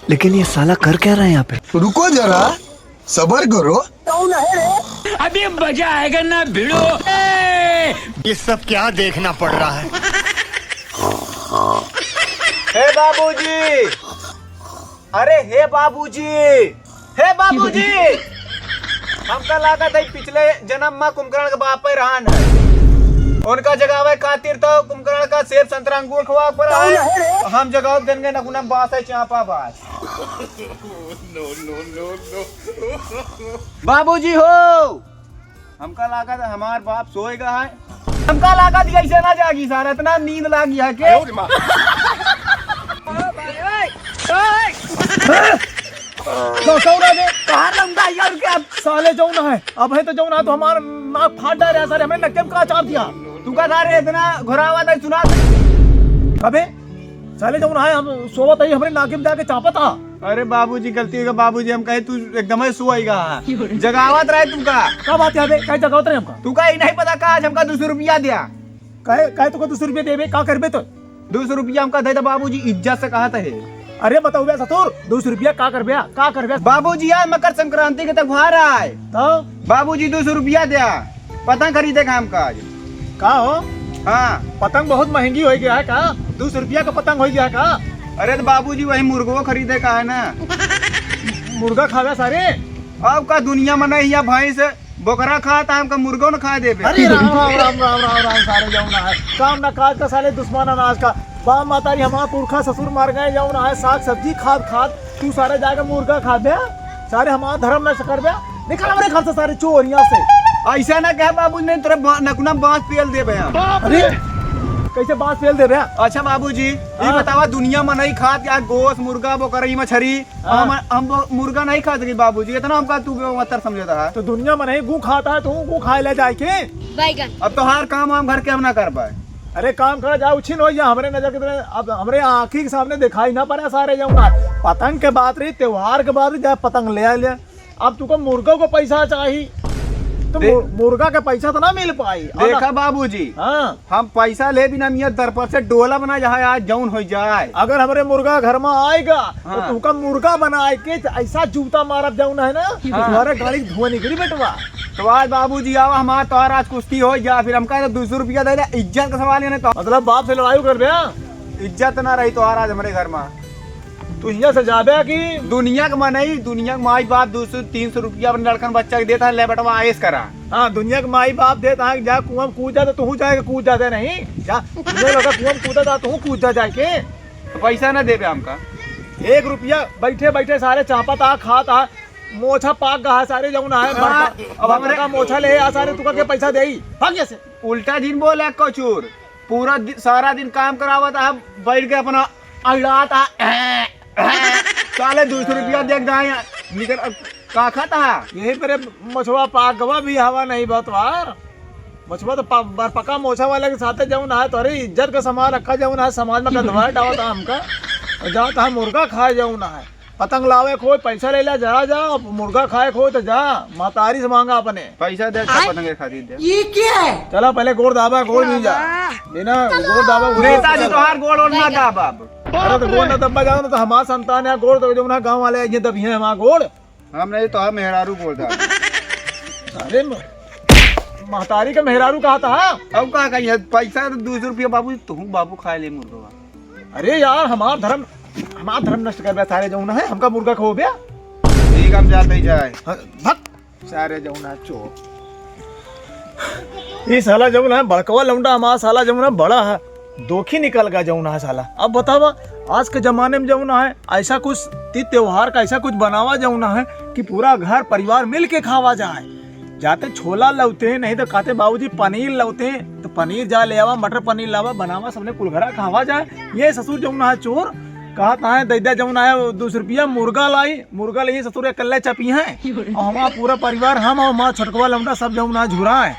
लेकिन ये साला कर क्या रहा है यहाँ पे? रुको जरा, सबर करो। अभी मजा आएगा ना भिड़ो। ये सब क्या देखना पड़ रहा है? हे बाबूजी, अरे हे बाबूजी, हे बाबूजी, हमका लागत है पिछले जन्म में कुंभकर्ण का बाप पे रहन है। उनका जगावे खातिर तो कुंभकर्ण का सेब संतरा अंगूर खवा पर है। हम जगाव देंगे नकुना बास है चापा बास। बाबूजी हो, हमका लागत है हमार बाप सोएगा है। हमका लागत ऐसे ना जागी सारा, इतना नींद लागी है के साले जौन है अब है तो जौन है तो हमारा नाक फाट डाल रहा है। हमने नक्के में कहा चार दिया तू का था इतना घुरावा था सुना अबे साले जौन है हम सोवत है हमरे नाके में जाके चापा था। अरे बाबूजी गलती होगा बाबूजी, हम कहे तू एकदम ही सोएगा जगावत रहे तू का क्या बात है? क्या जगावत रहे हमका? तू का ही नहीं पता का आज हमका 200 रुपया दिया कहे तो 200 रुपया देवे का करबे? तो 200 रुपया हमका दे बाबूजी इज्जत से कहा है। अरे बताओ बे सतुर 200 रुपया का करबे? बाबूजी आज मकर संक्रांति के त्योहार है तो बाबूजी 200 रुपया दिया पतंग खरीदे का हमका आज का हो। हाँ पतंग बहुत महंगी हो गया है का? 200 रुपया का पतंग हो गया का? अरे तो बाबूजी वही मुर्गो खरीदे का है ना। मुर्गा खावे सारे अब का दुनिया में नहीं भैंस बोकरा खाता हमका मुर्गो न खा दे। अरे राम राम राम राम राम राम सारे जाऊना है काम ना काज का साले दुश्मन अनाज का बा मातारी हमारा पुरखा ससुर मार गए जाऊना है साग सब्जी खाद तू सारे जाकर मुर्गा खा दे सारे हमारा धर्म नष्ट कर दे। निकल हमारे घर से सारे चोरियां से ऐसा ना कह बाबू ने तेरा नकुना बांस पेल दे भैया। अरे कैसे बांस पेल दे रहे? अच्छा बाबूजी ये बतावा दुनिया में नहीं खात या गोश्त मुर्गा बोकरई मछली हम मुर्गा नहीं खाते बाबूजी इतना हमका तू मतलब समझता है। तो दुनिया में नहीं गू खाता है तू गू खाए ले जाए के अब तो हर काम हम घर के हम ना कर पाए। अरे काम करा जाओ उछिन हो या हमारे नजर के अब हमारे आँखी के सामने दिखाई ना पड़े सारे जाऊंगा। पतंग के बात रही त्योहार के बाद जाए पतंग ले आ लिया। अब तुमको मुर्गा को पैसा चाहिए तो मुर्गा का पैसा तो ना मिल पाई। देखा बाबूजी हाँ हम पैसा ले बिना मियाँ दर पर से डोला बना जाए आज जौन हो जाए। अगर हमारे मुर्गा घर में आएगा हाँ। तो तुमका मुर्गा बनाए के ऐसा जूता मारब जाऊन है ना तुम्हारे गाड़ी धुआं निकली बेटवा। तो आज बाबूजी आओ हमारा तो आज कुश्ती हो जा फिर हम कहे 200 रुपया दे दे इज्जत का सवाल है तो मतलब बाप से लड़ाई कर दे इज्जत ना रही तो आज हमारे घर में तू यहाँ से जाबे की दुनिया का नहीं दुनिया का माई बाप 200-300 रुपया अपने लड़कन बच्चा के देता है ले बेटवा आयस करा। हाँ दुनिया का माई बाप देता है जा कुआं कूद जाते तू जाएगा कूद जाते नहीं जा कुआं कूदा जा तू कूद जा जाके तो पैसा ना दे हमका 1 रुपया बैठे बैठे सारे चापा था खाता मोछा पाक गया सारे जमुना है अब हमारे का मोछा ले आ सारे तुका के पैसा दे भाग्य से उल्टा दिन बोले कचूर पूरा सारा दिन काम करावा था बैठ के अपना अड़ा था साले 200 रुपया देख जाए निकल का खाता है यही पर मछुआ पाक गवा भी हवा नहीं बहुत बार मछुआ तो पका मोछा वाले के साथ जाऊँ ना है तो अरे इज्जत का सामान रखा जाऊँ ना समाज में कदवा डावा था हमका जाओ तो मुर्गा खाए जाऊँ ना है पतंग लावे खो पैसा ले ला जरा जा मुर्गा खाए खो तो जा मातारी से मांगा अपने पैसा दे पतंग खाती दे। ये क्या है? चला पहले गोड़ दाबा गोड़ नहीं जा बिना गोड़ दाबा नेताजी तो हर गोड़ और ना दाबा। अरे तो गोड़ ना दबा जाओ ना तो हमारा संतान है गोड़ तो जो ना गांव वाले ये दबी है हमारा गोड़ हमने तो मेहरारू बोल था। अरे महतारी का मेहरारू कहा था अब कहा कहीं पैसा 200 रुपया बाबू तू बाबू खा ले मुर्गा। अरे यार हमारा धर्म नष्ट कर गया सारे जमुना है हमका मुर्गा खो गया ठीक हम जाते ही जाए भक्त सारे जमुना चो ये साला जमुना है बड़कवा लौंडा हमारा साला जमुना बड़ा है दोखी निकल गया जमुना है साला। अब बतावा आज के जमाने में जमुना है ऐसा कुछ त्योहार का ऐसा कुछ बनावा जमुना है कि पूरा घर परिवार मिल के खावा जाए। जाते छोला लौते हैं नहीं तो कहते बाबूजी पनीर लौते हैं तो पनीर जा ले आवा मटर पनीर लावा बनावा सबने कुलघरा खावा जाए। ये ससुर जमुना है चोर कहा है दैदा जमुना है 200 रुपया मुर्गा लाई ससुर कल्ले चपी है और हमारा पूरा परिवार हम और माँ छोटकवा लौंडा सब जमुना झुरा है।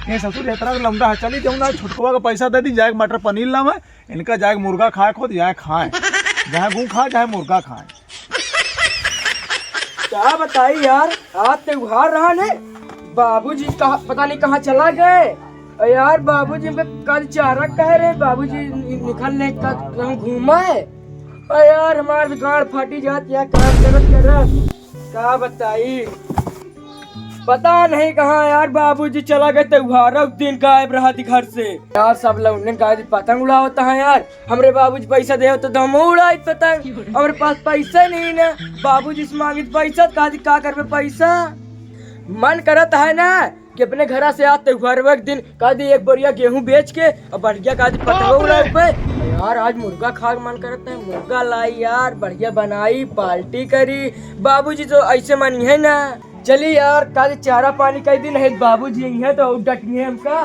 ये ससुर इतना लौंडा है चली जमुना छोटकवा का पैसा दे दी जाए मटर पनीर लावे इनका जाए मुर्गा खाए खुद जाए खाए जहाँ गू खाए चाहे मुर्गा खाए। क्या बताई यार आज त्योहार रहा ने बाबूजी पता नहीं कहाँ चला गए यार। बाबूजी में कल चारा कह रहे बाबूजी निकलने का घूमा है अरे यार हमार दुकान फाटी जाती है, काम करत क्या बताई। पता नहीं कहाँ यार बाबूजी चला गए त्योहार उस दिन गायब रहा थी घर से यार। सब लोग ने कहा पतंग उड़ा होता है यार, हमरे बाबूजी पैसा दे तो हम उड़ाई पतंग, हमारे पास पैसा नहीं ना। बाबूजी से मांगी पैसा, कहा क्या करबे पैसा। मन करता है ना कि अपने घर से आज त्योहार वक्त दिन कहा एक बोरिया गेहूं बेच के और बढ़िया कहा पतंग उड़ाए पे यार। आज मुर्गा खा के मन करता है, मुर्गा लाई यार, बढ़िया बनाई, पार्टी करी। बाबूजी तो ऐसे मानी है ना। चलिए यार कल चारा पानी का दिन है, बाबूजी यही है तो डटिए हमका।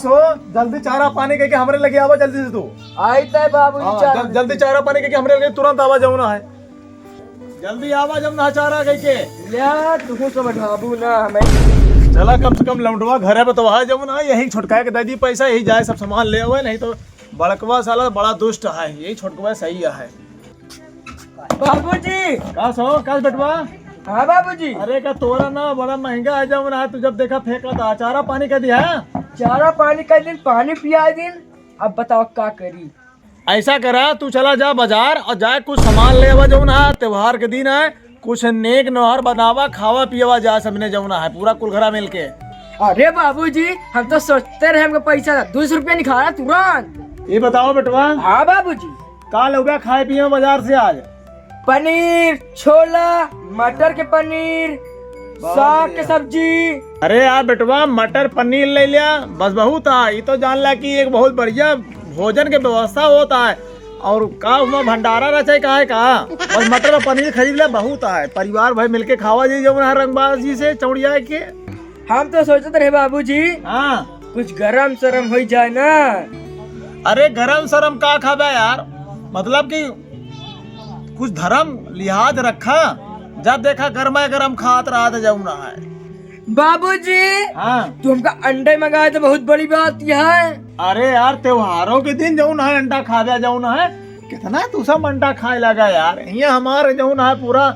हो जल्दी चारा पानी के हमरे लगे आवा, जल्दी से तू आई तय बाबूजी चारा जल्दी चारा पानी के हमरे लगे तुरंत आवा जाऊना है। जल्दी आवा जब ना चारा के यार तू सब ढाबू ना हमें। चला कम से कम लौटवा घर है तो वहाँ जाऊँ ना, यही छोटका के दे दी पैसा, यही जाए सब सामान ले आवे। नहीं तो बड़कवा साला बड़ा दुष्ट है, यही छोटकवा सही है। बाबूजी का बेटवा। हाँ बाबूजी। अरे का तोरा ना बड़ा महंगा है जब ना, तू जब देखा फेंका था। चारा पानी का दिया चारा पानी का दिन, पानी पिया दिन। अब बताओ क्या करी। ऐसा करा तू चला जा बाजार और जाए कुछ सामान ले आवा जौन है, त्योहार के दिन है, कुछ नेक नौहर बनावा खावा पियावा जा सबने जौना है पूरा कुलघरा मिल के। अरे बाबूजी हम तो सोचते रहे हमको पैसा 200 रुपया निकाला तुरंत। ये बताओ बेटवा। हाँ बाबूजी। का लोग खाए पिए बाजार से आज। पनीर, छोला, मटर के पनीर, साग के सब्जी। अरे यार बेटवा मटर पनीर ले लिया बस बहुत है। ये तो जान ला कि एक बहुत बढ़िया भोजन के व्यवस्था होता है और का भंडारा रचाई का है का। और मटर और पनीर खरीद ले बहुत है, परिवार भाई मिलके खावा जी जब रंगबाजी से चौड़िया के। हम तो सोचते रहे बाबूजी हाँ कुछ गरम शरम हो जाए ना। अरे गरम शरम का खाबे यार, मतलब कि कुछ धर्म लिहाज रखा, जब देखा गरमा गरम खात रहा था जमुना है। बाबूजी हाँ तू हमका अंडे मंगाए तो बहुत बड़ी बात यह है। अरे यार त्योहारों के दिन जौन है अंडा खा दिया जौन है, कितना तू सब अंडा खाए लगा यार। ये हमारे जौन है पूरा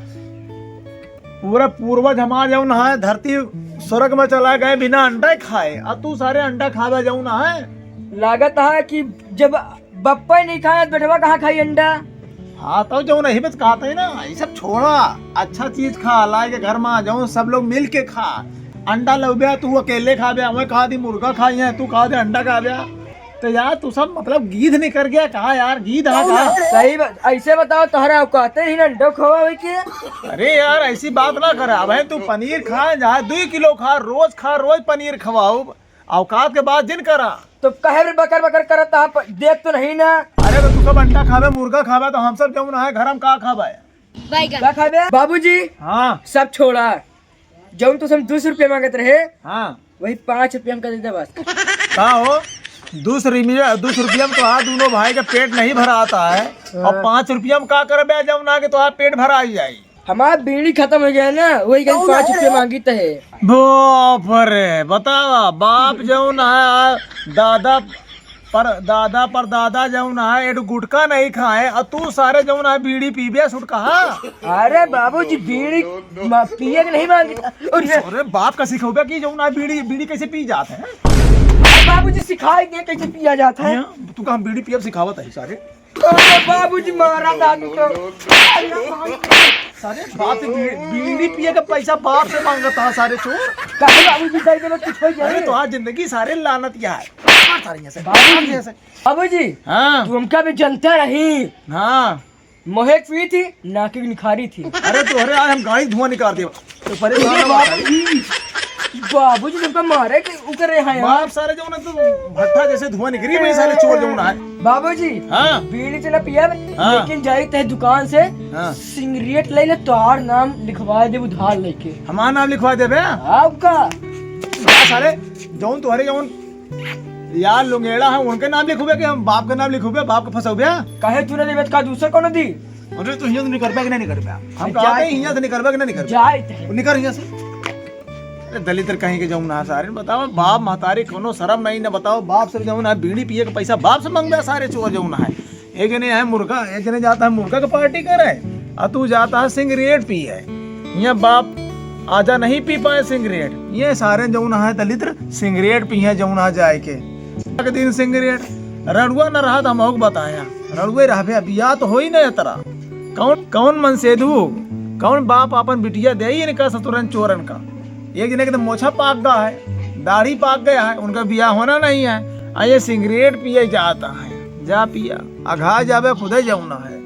पूर्वज हमारे जौन है धरती स्वर्ग में चला गए बिना अंडा खाए, और तू सारे अंडा खा दिया जौन है। लागत है कि जब बप्पा ही नहीं खाया बेटवा कहाँ खाई अंडा। हाँ तो जो नहीं बस कहते है ना, ये सब छोड़ा, अच्छा चीज खा लाए के घर में जाऊँ सब लोग मिल के खा। अंडा लगे तू अकेले खा बे, हमें खा दी मुर्गा खाई है, तू खा दे अंडा खा बे। तो यार तू सब मतलब गीध नहीं कर गया कहा यार, गीध कहा। सही ऐसे बताओ तुम्हारा औकात ही अंडा खोवा हुई के। अरे यार ऐसी बात ना करा भाई, तू पनीर खा जहाँ 2 किलो खा, रोज पनीर खवाओ, औकात के बाद दिन करा। तो कहे बकर बकर करता देख तो नहीं ना। अरे तो तू सब अंडा खावे मुर्गा खावे तो हम सब क्यों ना है घर में का खावे क्या खावे बाबूजी। हाँ सब छोड़ा, जब तो हम 200 रुपया मांगते रहे, हाँ वही 5 रुपया हम कर देते बस। का हो 200 रुपया में तो हाँ दोनों भाई का पेट नहीं भरा आता है, और 5 रुपया में का करे जब ना के तो हाँ पेट भरा ही जाये। हमारा बीड़ी खत्म हो गया ना, वही कहीं 5 रुपया मांगी तो है। बाप रे बतावा, बाप जौन है दादा पर दादा जौन है एक गुटका नहीं खाए, और तू सारे जौन है बीड़ी पीबे सुट कहा। अरे बाबूजी बीड़ी पिए के नहीं मांगी। अरे बाप का सिखोबे की जौन है बीड़ी कैसे पी जाते हैं। बाबूजी सिखाए दे कैसे पिया जाता है। तू का हम बीड़ी पियब सिखावत है सारे। बाबूजी मारा दादू तो सारे बाप से बीड़ी पिए का पैसा बाप से मांगता है सारे चोर। कहे बाबूजी दे दे कुछ हो जाए। अरे तो आज जिंदगी सारे लानत क्या है बाबूजी। हाँ तू हमका भी जनता रही। हाँ मोहेक पी थी नाकी निखारी थी। अरे तो अरे आज हम गाड़ी धुआं निकाल दिया तो परेशान। बाबूजी तुमका मारे कि उकर रहे हैं बाप सारे जो ना तो भट्ठा जैसे धुआं निकली भाई सारे चोर जो ना है। बाबूजी हाँ बीड़ी से ना पिया, हाँ। लेकिन जाई तहे दुकान से हाँ सिगरेट ले ले, तोहार नाम लिखवा दे उधार लेके। हमारा नाम लिखवा दे बे आपका सारे जौन तुम्हारे जौन यार लुंगेड़ा है उनके नाम लिखोगे कि हम बाप का नाम लिखोगे, बाप का फंसोगे। कहे तूने देवे का दूसरा कौन दी। अरे तो हियां से निकल पे कि नहीं निकल पे, हम कहते हैं हियां से निकल पे कि नहीं निकल पे। जाए निकल हियां से। अरे दलित कहीं के जाऊँ ना सारे बताओ, बाप महतारी कोनो शर्म नहीं ना बताओ, बाप से जाऊँ ना बीड़ी पिए का पैसा बाप से मांग सारे चोर जाऊँ ना है। एक जने है मुर्गा, एक जने जाता है मुर्गा का पार्टी करे, और तू जाता है सिगरेट पी है। यहाँ बाप आजा नहीं पी पाए सिगरेट, ये सारे जाऊँ ना है दलित सिगरेट पी है जाऊँ ना जाए के दिन सिगरेट रड़ुआ न रहा था हम बताया। रड़ुए रहबे बिया तो हो ही नहीं तरा। कौन कौन मन सेधु कौन बाप अपन बिटिया दे ही इनका ससुरन चोरन का। एक जने के तो मोछा पाक गया है, दाढ़ी पाक गया है, उनका बिया होना नहीं है। ये सिगरेट पिए जाता है, जा पिया अघा जावे खुदे जाऊना है।